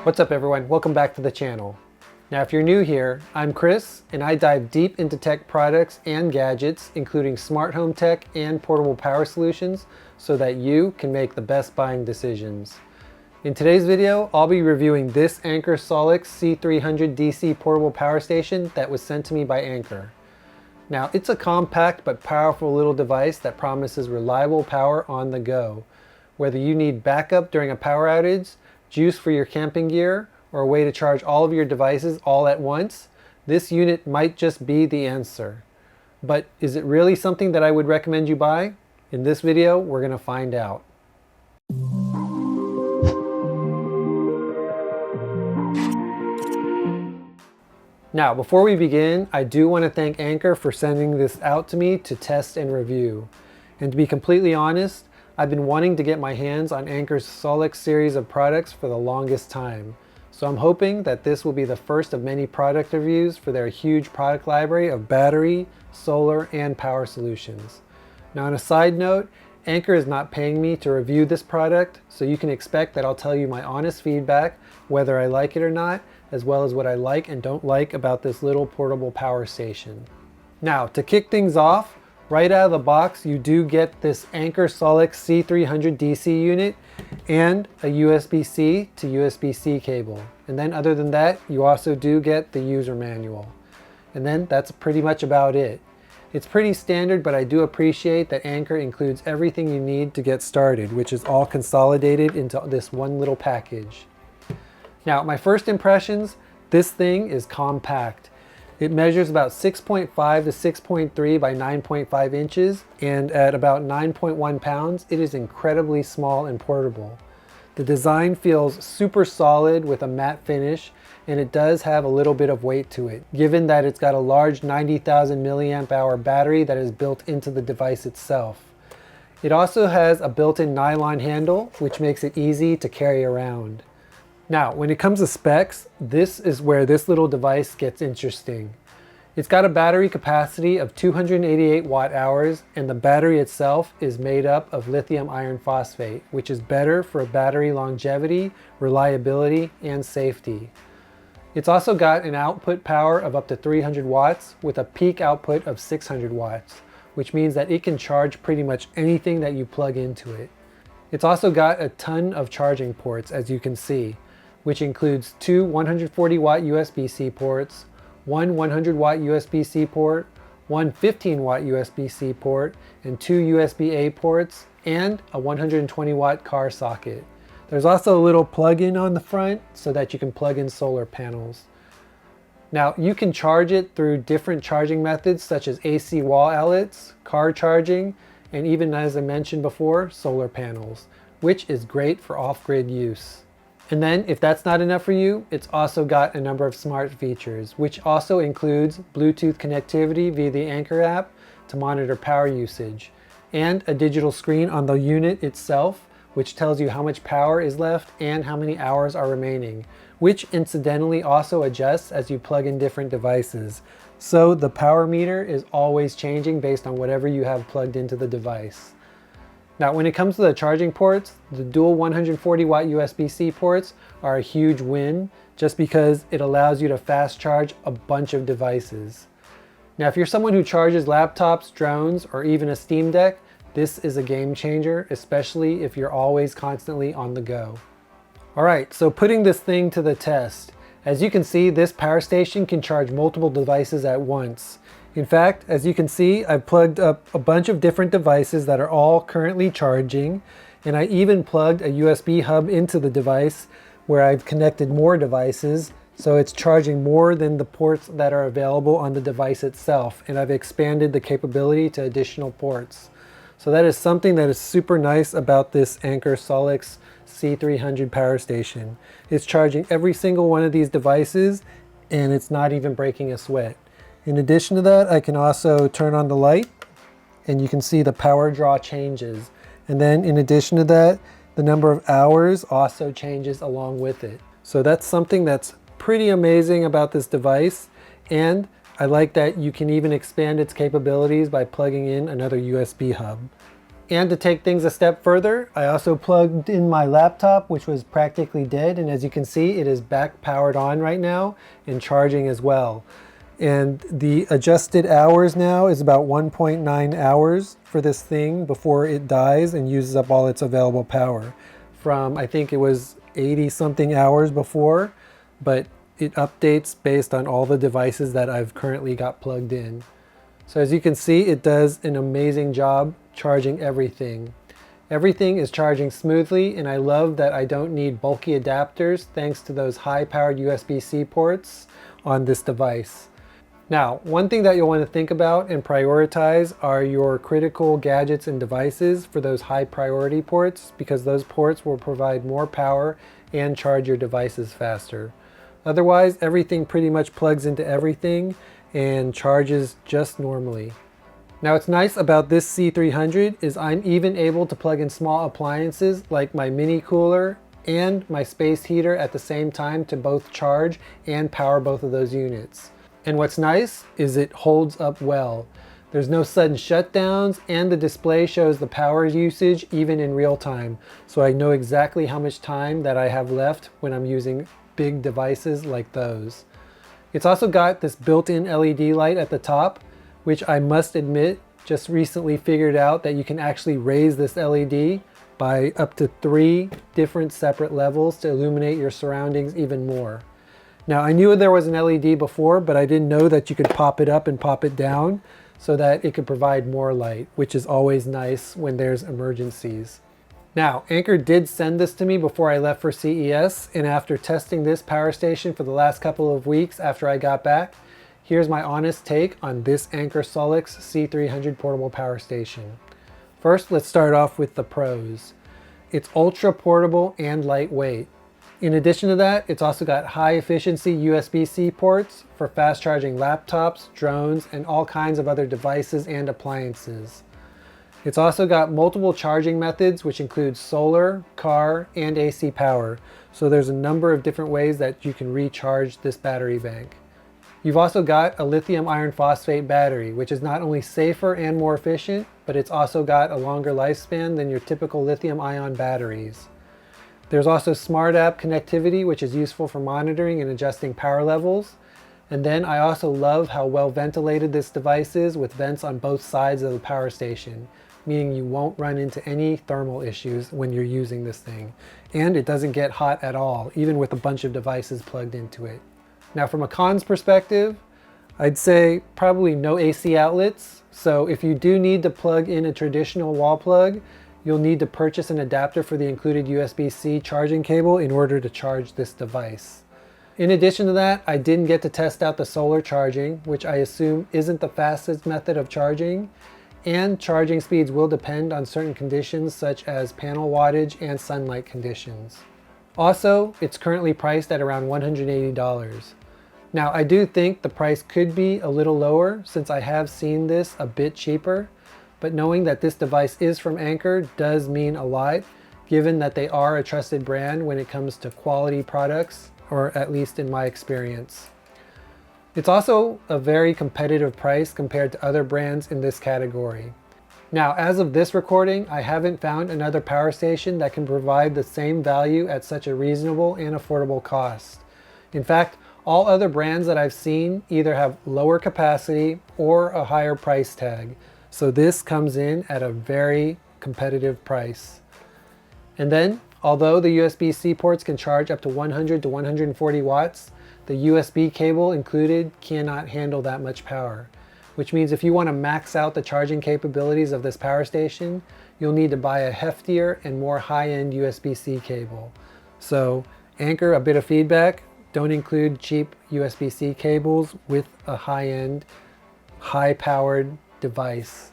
What's up everyone, welcome back to the channel. Now if you're new here, I'm Chris and I dive deep into tech products and gadgets, including smart home tech and portable power solutions, so that you can make the best buying decisions. In today's video, I'll be reviewing this Anker SOLIX C300 DC portable power station that was sent to me by Anker. Now it's a compact but powerful little device that promises reliable power on the go. Whether you need backup during a power outage, juice for your camping gear, or a way to charge all of your devices all at once, this unit might just be the answer. But is it really something that I would recommend you buy? In this video, we're going to find out. Now, before we begin, I do want to thank Anker for sending this out to me to test and review. And to be completely honest, I've been wanting to get my hands on Anker's SOLIX series of products for the longest time. So I'm hoping that this will be the first of many product reviews for their huge product library of battery, solar, and power solutions. Now on a side note, Anker is not paying me to review this product, so you can expect that I'll tell you my honest feedback, whether I like it or not, as well as what I like and don't like about this little portable power station. Now to kick things off, right out of the box, you do get this Anker SOLIX C300 DC unit and a USB-C to USB-C cable. And then other than that, you also do get the user manual. And then that's pretty much about it. It's pretty standard, but I do appreciate that Anker includes everything you need to get started, which is all consolidated into this one little package. Now, my first impressions, this thing is compact. It measures about 6.5 to 6.3 by 9.5 inches, and at about 9.1 pounds, it is incredibly small and portable. The design feels super solid with a matte finish, and it does have a little bit of weight to it, given that it's got a large 90,000 milliamp hour battery that is built into the device itself. It also has a built-in nylon handle, which makes it easy to carry around. Now, when it comes to specs, this is where this little device gets interesting. It's got a battery capacity of 288 watt hours, and the battery itself is made up of lithium iron phosphate, which is better for battery longevity, reliability, and safety. It's also got an output power of up to 300 watts with a peak output of 600 watts, which means that it can charge pretty much anything that you plug into it. It's also got a ton of charging ports, as you can see, which includes two 140 watt USB-C ports, one 100 watt USB-C port, one 15 watt USB-C port, and two USB-A ports, and a 120 watt car socket. There's also a little plug-in on the front so that you can plug in solar panels. Now you can charge it through different charging methods such as AC wall outlets, car charging, and even, as I mentioned before, solar panels, which is great for off-grid use. And then if that's not enough for you, it's also got a number of smart features, which also includes Bluetooth connectivity via the Anker app to monitor power usage, and a digital screen on the unit itself, which tells you how much power is left and how many hours are remaining, which incidentally also adjusts as you plug in different devices. So the power meter is always changing based on whatever you have plugged into the device. Now, when it comes to the charging ports, the dual 140 watt USB-C ports are a huge win just because it allows you to fast charge a bunch of devices. Now, if you're someone who charges laptops, drones, or even a Steam Deck, this is a game changer, especially if you're always constantly on the go. All right, so putting this thing to the test. As you can see, this power station can charge multiple devices at once. In fact, as you can see, I've plugged up a bunch of different devices that are all currently charging, and I even plugged a USB hub into the device where I've connected more devices, so it's charging more than the ports that are available on the device itself, and I've expanded the capability to additional ports. So that is something that is super nice about this Anker SOLIX C300 power station. It's charging every single one of these devices, and it's not even breaking a sweat. In addition to that, I can also turn on the light and you can see the power draw changes. And then in addition to that, the number of hours also changes along with it. So that's something that's pretty amazing about this device. And I like that you can even expand its capabilities by plugging in another USB hub. And to take things a step further, I also plugged in my laptop, which was practically dead. And as you can see, it is back powered on right now and charging as well. And the adjusted hours now is about 1.9 hours for this thing before it dies and uses up all its available power. From, I think it was 80 something hours before, but it updates based on all the devices that I've currently got plugged in. So as you can see, it does an amazing job charging everything. Everything is charging smoothly, and I love that I don't need bulky adapters thanks to those high-powered USB-C ports on this device. Now, one thing that you'll want to think about and prioritize are your critical gadgets and devices for those high priority ports, because those ports will provide more power and charge your devices faster. Otherwise, everything pretty much plugs into everything and charges just normally. Now, what's nice about this C300 is I'm even able to plug in small appliances like my mini cooler and my space heater at the same time to both charge and power both of those units. And what's nice is it holds up well. There's no sudden shutdowns, and the display shows the power usage even in real time. So I know exactly how much time that I have left when I'm using big devices like those. It's also got this built-in LED light at the top, which I must admit, just recently figured out that you can actually raise this LED by up to 3 different separate levels to illuminate your surroundings even more. Now, I knew there was an LED before, but I didn't know that you could pop it up and pop it down so that it could provide more light, which is always nice when there's emergencies. Now, Anker did send this to me before I left for CES, and after testing this power station for the last couple of weeks after I got back, here's my honest take on this Anker SOLIX C300 portable power station. First, let's start off with the pros. It's ultra portable and lightweight. In addition to that, it's also got high efficiency USB-C ports for fast charging laptops, drones, and all kinds of other devices and appliances. It's also got multiple charging methods, which include solar, car, and AC power. So there's a number of different ways that you can recharge this battery bank. You've also got a lithium iron phosphate battery, which is not only safer and more efficient, but it's also got a longer lifespan than your typical lithium ion batteries. There's also smart app connectivity, which is useful for monitoring and adjusting power levels. And then I also love how well ventilated this device is with vents on both sides of the power station, meaning you won't run into any thermal issues when you're using this thing. And it doesn't get hot at all, even with a bunch of devices plugged into it. Now, from a cons perspective, I'd say probably no AC outlets. So if you do need to plug in a traditional wall plug, you'll need to purchase an adapter for the included USB-C charging cable in order to charge this device. In addition to that, I didn't get to test out the solar charging, which I assume isn't the fastest method of charging, and charging speeds will depend on certain conditions such as panel wattage and sunlight conditions. Also, it's currently priced at around $180. Now, I do think the price could be a little lower since I have seen this a bit cheaper, but knowing that this device is from Anker does mean a lot, given that they are a trusted brand when it comes to quality products, or at least in my experience. It's also a very competitive price compared to other brands in this category. Now, as of this recording, I haven't found another power station that can provide the same value at such a reasonable and affordable cost. In fact, all other brands that I've seen either have lower capacity or a higher price tag. So this comes in at a very competitive price. And then, although the USB-C ports can charge up to 100 to 140 watts, the USB cable included cannot handle that much power, which means if you want to max out the charging capabilities of this power station, you'll need to buy a heftier and more high-end USB-C cable. So Anker, a bit of feedback, don't include cheap USB-C cables with a high-end, high-powered device.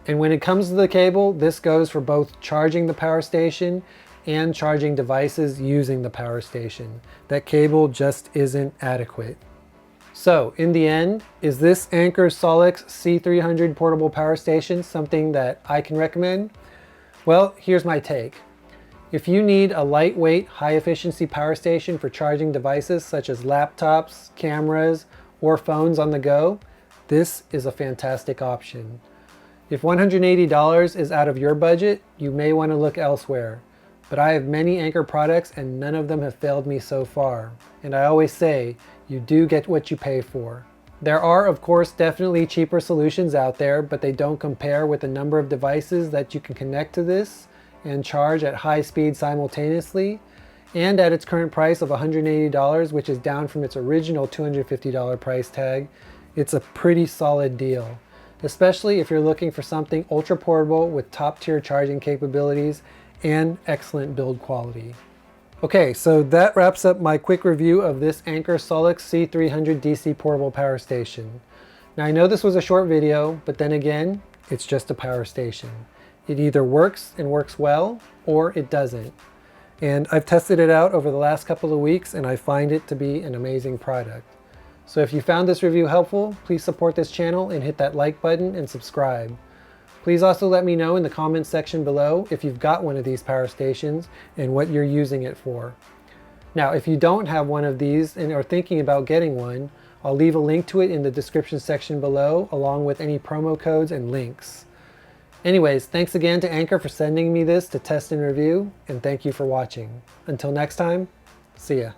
And when it comes to the cable, this goes for both charging the power station and charging devices using the power station. That cable just isn't adequate. So in the end, is this Anker SOLIX C300 portable power station something that I can recommend? Well, here's my take. If you need a lightweight, high-efficiency power station for charging devices such as laptops, cameras, or phones on the go, this is a fantastic option. If $180 is out of your budget, you may want to look elsewhere. But I have many Anker products and none of them have failed me so far. And I always say, you do get what you pay for. There are, of course, definitely cheaper solutions out there, but they don't compare with the number of devices that you can connect to this and charge at high speed simultaneously. And at its current price of $180, which is down from its original $250 price tag, it's a pretty solid deal, especially if you're looking for something ultra portable with top tier charging capabilities and excellent build quality. Okay, so that wraps up my quick review of this Anker SOLIX C300 DC portable power station. Now I know this was a short video, but then again, it's just a power station. It either works and works well, or it doesn't. And I've tested it out over the last couple of weeks and I find it to be an amazing product. So if you found this review helpful, please support this channel and hit that like button and subscribe. Please also let me know in the comments section below if you've got one of these power stations and what you're using it for. Now, if you don't have one of these and are thinking about getting one, I'll leave a link to it in the description section below, along with any promo codes and links. Anyways, thanks again to Anker for sending me this to test and review, and thank you for watching. Until next time, see ya.